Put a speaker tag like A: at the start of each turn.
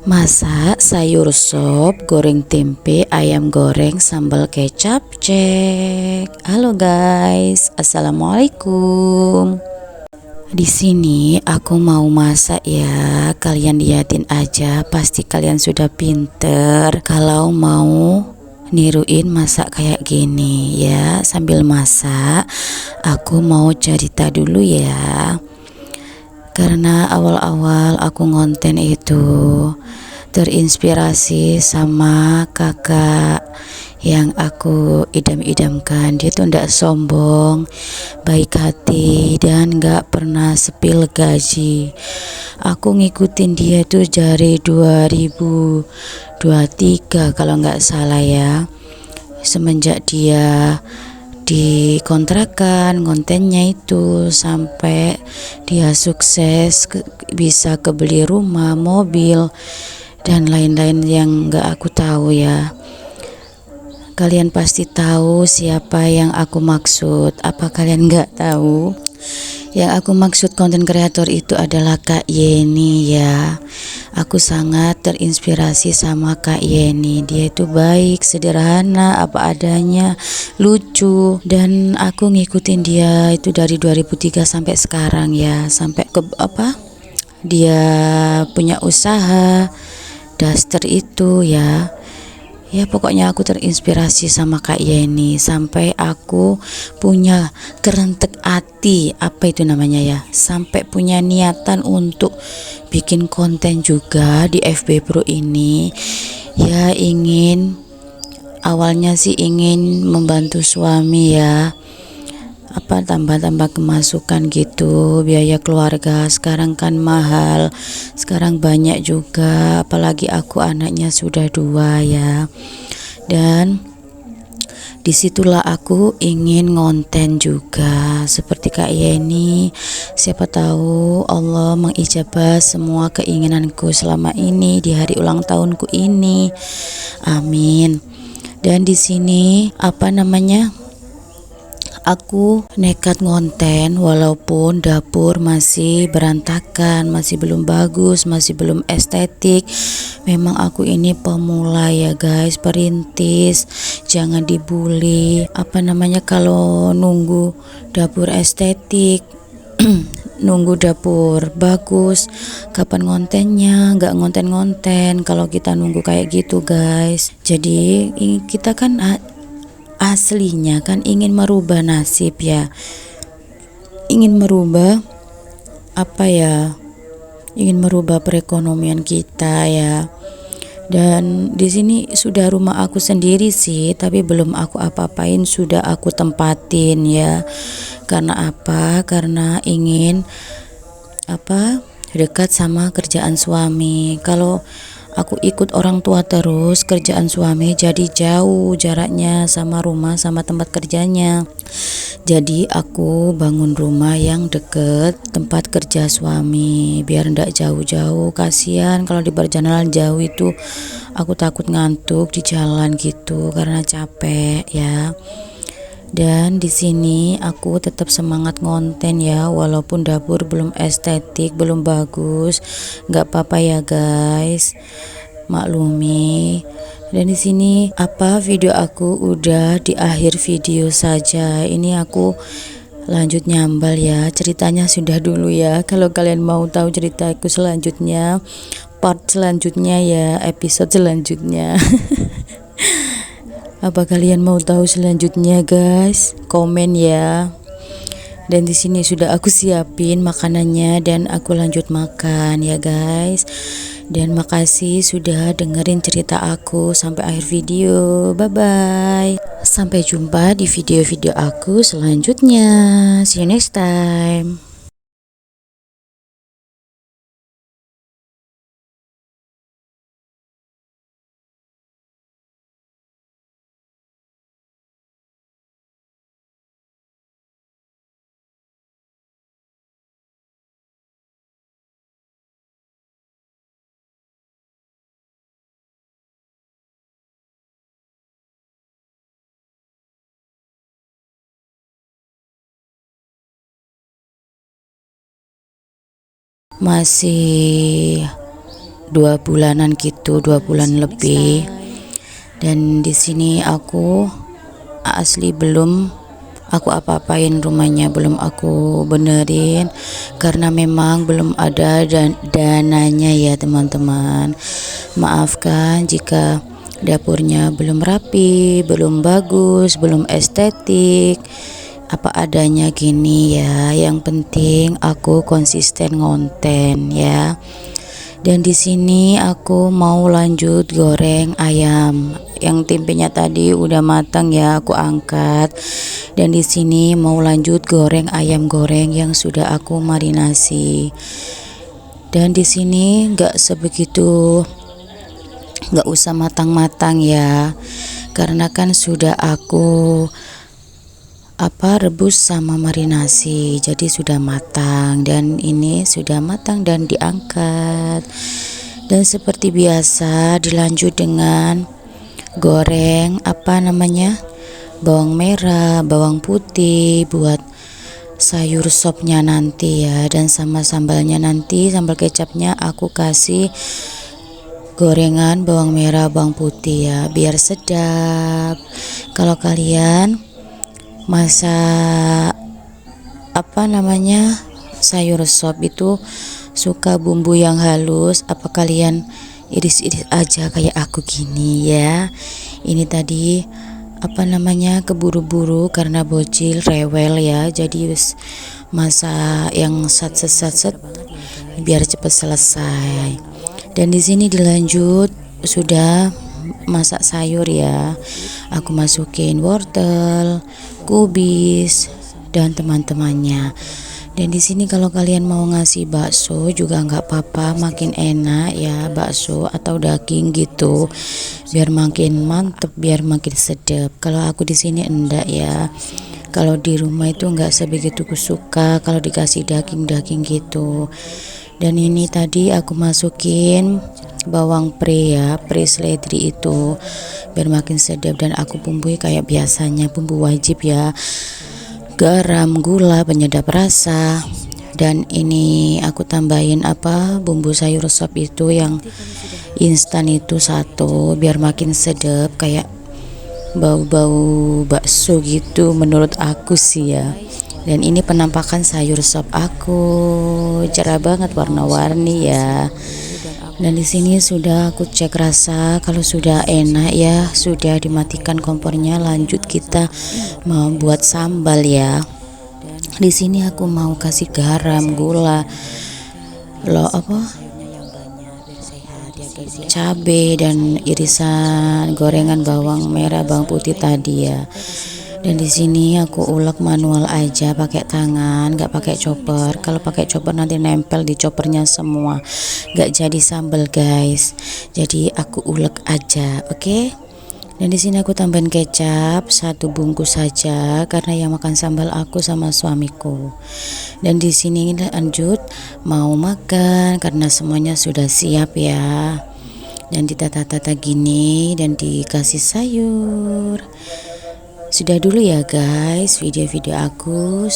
A: Masak sayur sop, goreng tempe, ayam goreng, sambal kecap, cek. Halo guys, assalamualaikum. Di sini aku mau masak ya. Kalian liatin aja, pasti kalian sudah pinter kalau mau niruin masak kayak gini ya. Sambil masak, aku mau cerita dulu ya. Karena awal-awal aku ngonten itu terinspirasi sama kakak yang aku idam-idamkan. Dia tuh ndak sombong, baik hati, dan nggak pernah sepil gaji. Aku ngikutin dia tuh dari 2023 kalau nggak salah ya. Semenjak dia di kontrakan kontennya itu sampai dia sukses bisa kebeli rumah, mobil, dan lain-lain yang gak aku tahu ya. Kalian pasti tahu siapa yang aku maksud. Apa kalian gak tahu? Yang aku maksud konten kreator itu adalah Kak Yeni ya. Aku sangat terinspirasi sama Kak Yeni. Dia itu baik, sederhana, apa adanya, lucu, dan aku ngikutin dia itu dari 2003 sampai sekarang ya. Sampai ke dia punya usaha daster itu ya. Ya pokoknya aku terinspirasi sama Kak Yeni sampai aku punya kerentek hati, apa itu namanya ya, sampai punya niatan untuk bikin konten juga di FB Pro ini. Ya awalnya sih ingin membantu suami ya, tambah-tambah kemasukan gitu, biaya keluarga sekarang kan mahal, sekarang banyak juga, apalagi aku anaknya sudah 2 ya. Dan disitulah aku ingin ngonten juga seperti Kak Yeni. Siapa tahu Allah mengijabah semua keinginanku selama ini di hari ulang tahunku ini, amin. Dan di sini aku nekat ngonten walaupun dapur masih berantakan, masih belum bagus, masih belum estetik. Memang aku ini pemula ya guys, perintis, jangan dibully. Kalau nunggu dapur estetik nunggu dapur bagus, kapan ngontennya? Nggak ngonten-ngonten kalau kita nunggu kayak gitu guys. Jadi kita kan aslinya kan ingin merubah nasib ya, ingin merubah ingin merubah perekonomian kita ya. Dan di sini sudah rumah aku sendiri sih, tapi belum aku apa-apain, sudah aku tempatin ya. Karena apa? Karena ingin dekat sama kerjaan suami. Kalau aku ikut orang tua terus, kerjaan suami jadi jauh jaraknya sama rumah sama tempat kerjanya. Jadi aku bangun rumah yang deket tempat kerja suami biar ndak jauh-jauh. Kasihan kalau di perjalanan jauh itu, aku takut ngantuk di jalan gitu karena capek ya. Dan di sini aku tetap semangat ngonten ya, walaupun dapur belum estetik, belum bagus, nggak apa-apa ya guys, maklumi. Dan di sini video aku udah di akhir video saja. Ini aku lanjut nyambal ya, ceritanya sudah dulu ya. Kalau kalian mau tahu ceritaku selanjutnya, part selanjutnya ya, episode selanjutnya. Apa kalian mau tahu selanjutnya guys? Komen ya. Dan di sini sudah aku siapin makanannya dan aku lanjut makan ya guys. Dan makasih sudah dengerin cerita aku sampai akhir video. Bye bye. Sampai jumpa di video-video aku selanjutnya. See you next time. Masih 2 bulanan gitu, 2 bulan lebih. Dan di sini aku asli belum aku apa-apain rumahnya, belum aku benerin karena memang belum ada dananya ya teman-teman. Maafkan jika dapurnya belum rapi, belum bagus, belum estetik, apa adanya gini ya. Yang penting aku konsisten ngonten ya. Dan di sini aku mau lanjut goreng ayam. Yang tempenya tadi udah matang ya, aku angkat. Dan di sini mau lanjut goreng ayam goreng yang sudah aku marinasi. Dan di sini nggak usah matang-matang ya, karena kan sudah aku rebus sama marinasi, jadi sudah matang. Dan ini sudah matang dan diangkat. Dan seperti biasa dilanjut dengan goreng bawang merah, bawang putih buat sayur sopnya nanti ya. Dan sama sambalnya nanti, sambal kecapnya aku kasih gorengan bawang merah, bawang putih ya, biar sedap. Kalau kalian masak sayur sop itu suka bumbu yang halus, apa kalian iris-iris aja kayak aku gini ya. Ini tadi keburu-buru karena bocil rewel ya, jadi masak yang sat biar cepat selesai. Dan di sini dilanjut sudah masak sayur ya, aku masukin wortel, kubis dan teman-temannya. Dan di sini kalau kalian mau ngasih bakso juga nggak apa-apa, makin enak ya, bakso atau daging gitu, biar makin mantep, biar makin sedap. Kalau aku di sini enggak ya, kalau di rumah itu enggak sebegitu suka kalau dikasih daging gitu. Dan ini tadi aku masukin bawang pre ya, pre seledri itu biar makin sedap. Dan aku bumbui kayak biasanya, bumbu wajib ya, garam, gula, penyedap rasa. Dan ini aku tambahin bumbu sayur sop itu yang instan itu satu, biar makin sedap kayak bau-bau bakso gitu menurut aku sih ya. Dan ini penampakan sayur sop aku, cerah banget warna-warni ya. Dan di sini sudah aku cek rasa, kalau sudah enak ya sudah dimatikan kompornya. Lanjut kita mau buat sambal ya. Di sini aku mau kasih garam, gula, cabai dan irisan gorengan bawang merah, bawang putih tadi ya. Dan di sini aku ulek manual aja pakai tangan, nggak pakai chopper. Kalau pakai chopper nanti nempel di choppernya semua, nggak jadi sambal guys. Jadi aku ulek aja, oke? Dan di sini aku tambahin kecap 1 bungkus saja karena yang makan sambal aku sama suamiku. Dan di sini lanjut mau makan karena semuanya sudah siap ya. Dan ditata-tata gini dan dikasih sayur. Sudah dulu ya guys video-video aku.